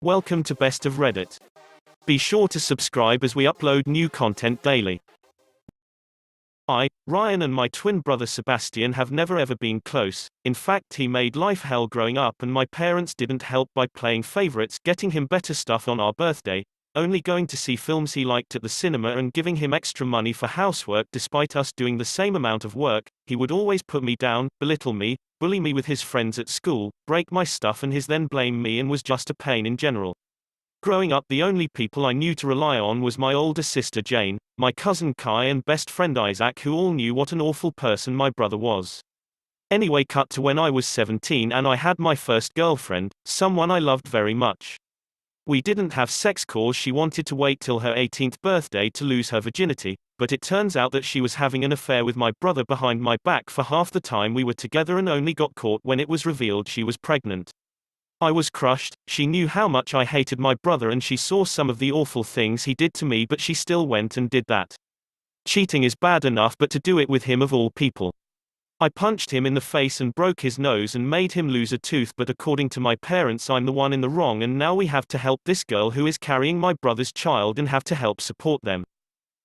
Welcome to Best of Reddit. Be sure to subscribe as we upload new content daily. Ryan and my twin brother Sebastian have never ever been close. In fact, he made life hell growing up and my parents didn't help by playing favorites, getting him better stuff on our birthday, only going to see films he liked at the cinema and giving him extra money for housework despite us doing the same amount of work. He would always put me down, belittle me, bully me with his friends at school, break my stuff and then blame me, and was just a pain in general. Growing up, the only people I knew to rely on was my older sister Jane, my cousin Kai and best friend Isaac, who all knew what an awful person my brother was. Anyway, cut to when I was 17 and I had my first girlfriend, someone I loved very much. We didn't have sex cause she wanted to wait till her 18th birthday to lose her virginity, but it turns out that she was having an affair with my brother behind my back for half the time we were together and only got caught when it was revealed she was pregnant. I was crushed. She knew how much I hated my brother and she saw some of the awful things he did to me, but she still went and did that. Cheating is bad enough, but to do it with him of all people. I punched him in the face and broke his nose and made him lose a tooth, but according to my parents I'm the one in the wrong, and now we have to help this girl who is carrying my brother's child and have to help support them.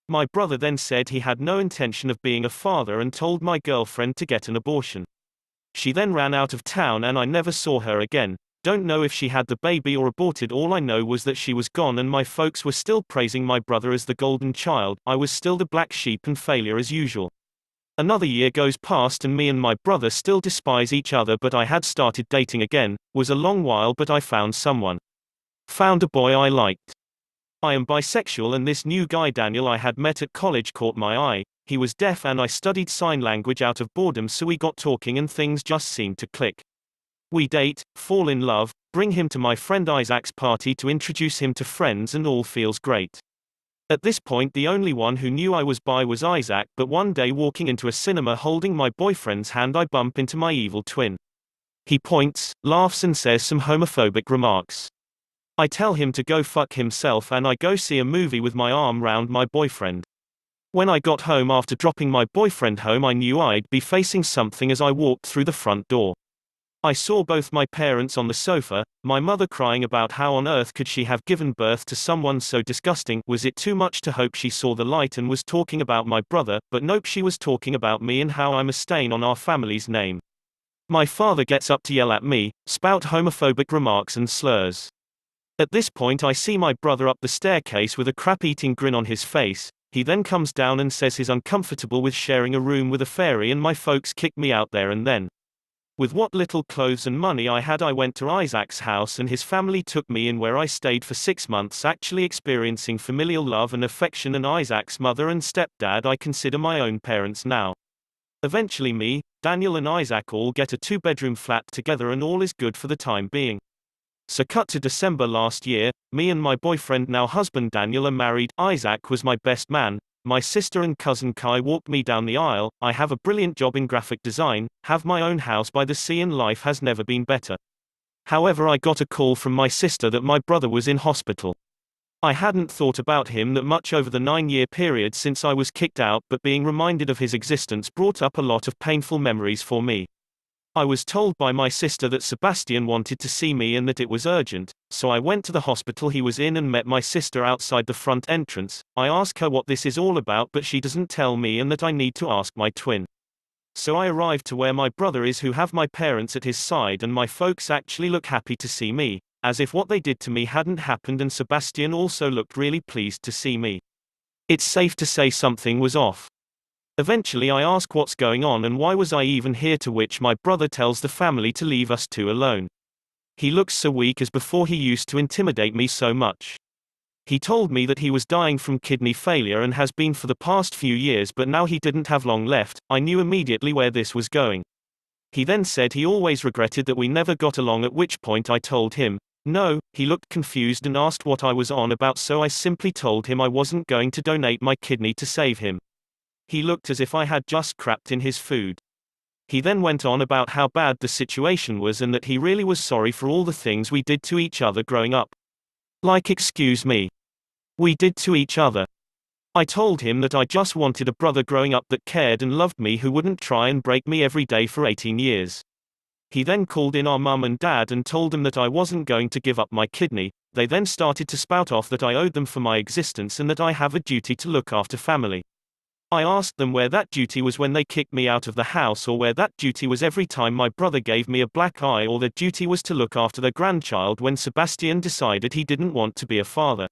My brother then said he had no intention of being a father and told my girlfriend to get an abortion. She then ran out of town and I never saw her again. Don't know if she had the baby or aborted. All I know was that she was gone and my folks were still praising my brother as the golden child. I was still the black sheep and failure as usual. Another year goes past and me and my brother still despise each other, but I had started dating again. Was a long while, but I found someone. Found a boy I liked. I am bisexual and this new guy Daniel I had met at college caught my eye. He was deaf and I studied sign language out of boredom, so we got talking and things just seemed to click. We date, fall in love, bring him to my friend Isaac's party to introduce him to friends, and all feels great. At this point the only one who knew I was bi was Isaac, but one day walking into a cinema holding my boyfriend's hand I bump into my evil twin. He points, laughs and says some homophobic remarks. I tell him to go fuck himself and I go see a movie with my arm round my boyfriend. When I got home after dropping my boyfriend home I knew I'd be facing something as I walked through the front door. I saw both my parents on the sofa, my mother crying about how on earth could she have given birth to someone so disgusting. Was it too much to hope she saw the light and was talking about my brother? But nope, she was talking about me and how I'm a stain on our family's name. My father gets up to yell at me, spout homophobic remarks and slurs. At this point I see my brother up the staircase with a crap-eating grin on his face. He then comes down and says he's uncomfortable with sharing a room with a fairy, and my folks kicked me out there and then. With what little clothes and money I had I went to Isaac's house and his family took me in, where I stayed for 6 months, actually experiencing familial love and affection, and Isaac's mother and stepdad I consider my own parents now. Eventually me, Daniel and Isaac all get a 2-bedroom flat together and all is good for the time being. So cut to December last year, me and my boyfriend, now husband Daniel, are married. Isaac was my best man. My sister and cousin Kai walked me down the aisle. I have a brilliant job in graphic design, have my own house by the sea, and life has never been better. However, I got a call from my sister that my brother was in hospital. I hadn't thought about him that much over the 9-year period since I was kicked out, but being reminded of his existence brought up a lot of painful memories for me. I was told by my sister that Sebastian wanted to see me and that it was urgent, so I went to the hospital he was in and met my sister outside the front entrance. I ask her what this is all about, but she doesn't tell me, and that I need to ask my twin. So I arrive to where my brother is, who have my parents at his side, and my folks actually look happy to see me, as if what they did to me hadn't happened, and Sebastian also looked really pleased to see me. It's safe to say something was off. Eventually I ask what's going on and why was I even here, to which my brother tells the family to leave us two alone. He looks so weak, as before he used to intimidate me so much. He told me that he was dying from kidney failure and has been for the past few years, but now he didn't have long left. I knew immediately where this was going. He then said he always regretted that we never got along, at which point I told him no. He looked confused and asked what I was on about, so I simply told him I wasn't going to donate my kidney to save him. He looked as if I had just crapped in his food. He then went on about how bad the situation was and that he really was sorry for all the things we did to each other growing up. Like, excuse me. We did to each other. I told him that I just wanted a brother growing up that cared and loved me, who wouldn't try and break me every day for 18 years. He then called in our mum and dad and told them that I wasn't going to give up my kidney, They then started to spout off that I owed them for my existence and that I have a duty to look after family. I asked them where that duty was when they kicked me out of the house, or where that duty was every time my brother gave me a black eye, or their duty was to look after their grandchild when Sebastian decided he didn't want to be a father.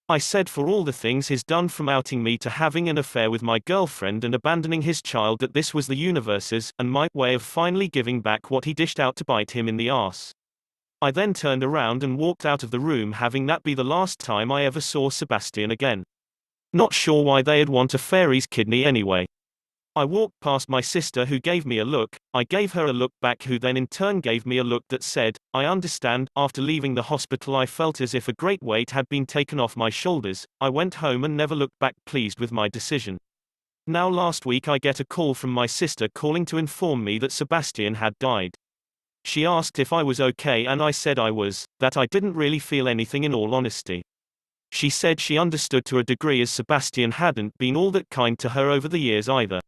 I said for all the things he's done, from outing me to having an affair with my girlfriend and abandoning his child, that this was the universe's and my way of finally giving back what he dished out to bite him in the ass. I then turned around and walked out of the room, having that be the last time I ever saw Sebastian again. Not sure why they'd want a fairy's kidney anyway. I walked past my sister, who gave me a look. I gave her a look back, who then in turn gave me a look that said, I understand. After leaving the hospital, I felt as if a great weight had been taken off my shoulders. I went home and never looked back, pleased with my decision. Now last week I get a call from my sister calling to inform me that Sebastian had died. She asked if I was okay, and I said I was, that I didn't really feel anything in all honesty. She said she understood to a degree, as Sebastian hadn't been all that kind to her over the years either.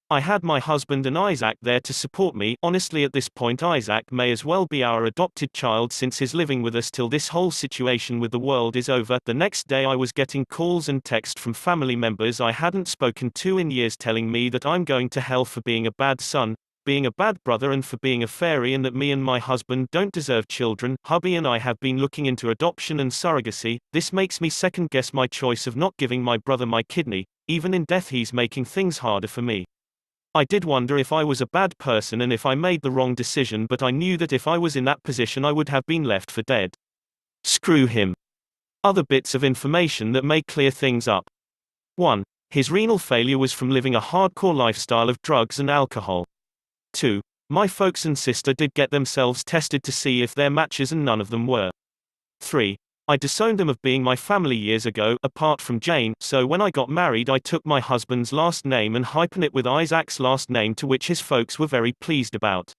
I had my husband and Isaac there to support me. Honestly, at this point Isaac may as well be our adopted child, since he's living with us till this whole situation with the world is over. The next day I was getting calls and texts from family members I hadn't spoken to in years, telling me that I'm going to hell for being a bad son, being a bad brother, and for being a fairy, and that me and my husband don't deserve children. Hubby and I have been looking into adoption and surrogacy. This makes me second guess my choice of not giving my brother my kidney. Even in death he's making things harder for me. I did wonder if I was a bad person and if I made the wrong decision, but I knew that if I was in that position I would have been left for dead. Screw him. Other bits of information that may clear things up. 1. His renal failure was from living a hardcore lifestyle of drugs and alcohol. 2. My folks and sister did get themselves tested to see if they're matches, and none of them were. 3. I disowned them of being my family years ago, apart from Jane, so when I got married I took my husband's last name and hyphened it with Isaac's last name, to which his folks were very pleased about.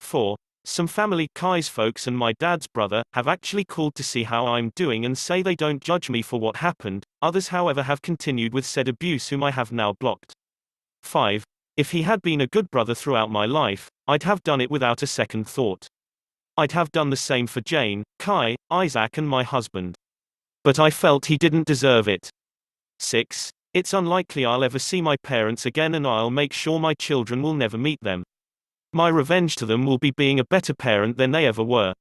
4. Some family, Kai's folks and my dad's brother, have actually called to see how I'm doing and say they don't judge me for what happened. Others however have continued with said abuse, whom I have now blocked. 5. If he had been a good brother throughout my life, I'd have done it without a second thought. I'd have done the same for Jane, Kai, Isaac and my husband. But I felt he didn't deserve it. 6. It's unlikely I'll ever see my parents again, and I'll make sure my children will never meet them. My revenge to them will be being a better parent than they ever were.